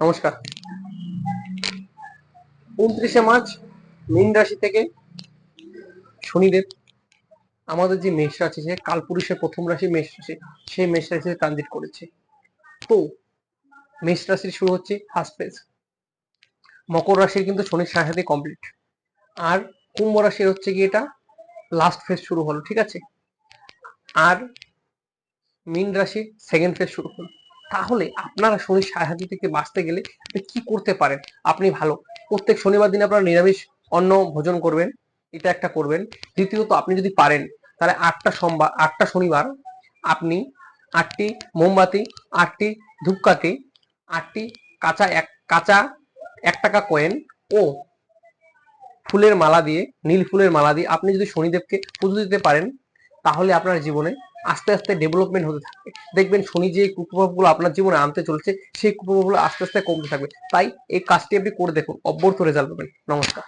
নমস্কার। 29শে মার্চ মীন রাশি থেকে শনিদেব আমাদের যে মেষ রাশি, সে কালপুরুষের প্রথম রাশি মেষ রাশি, সেই মেষ রাশিতে ট্রানজিট করেছে। তো মেষ রাশির শুরু হচ্ছে ফার্স্ট ফেজ। মকর রাশির কিন্তু শনির সাথে কমপ্লিট, আর কুম্ভ রাশির হচ্ছে কি এটা লাস্ট ফেজ শুরু হলো, ঠিক আছে। আর মীন রাশির সেকেন্ড ফেজ শুরু হলো। তাহলে আপনারা শনির সাহায্য থেকে বাঁচতে গেলে আপনি কি করতে পারেন? আপনি ভালো, প্রত্যেক শনিবার দিন আপনারা নিরামিষ অন্ন ভোজন করবেন, এটা একটা করবেন। দ্বিতীয়ত, আপনি যদি পারেন তাহলে 8টা শনিবার আপনি 8টি মোমবাতি, 8টি ধূপকাঠি, 8টি কাঁচা 1 টাকা কয়েন ও ফুলের মালা দিয়ে, নীল ফুলের মালা দিয়ে আপনি যদি শনিদেবকে পুজো দিতে পারেন, তাহলে আপনার জীবনে আস্তে আস্তে ডেভেলপমেন্ট হতে থাকবে। দেখবেন শনি যে কুপ্রভাবগুলো আপনার জীবনে আনতে চলছে, সেই কুপ্রভাবগুলো আস্তে আস্তে কমতে থাকবে। তাই এই কাজটি আপনি করে দেখুন, অব্যর্থ রেজাল্ট পাবেন। নমস্কার।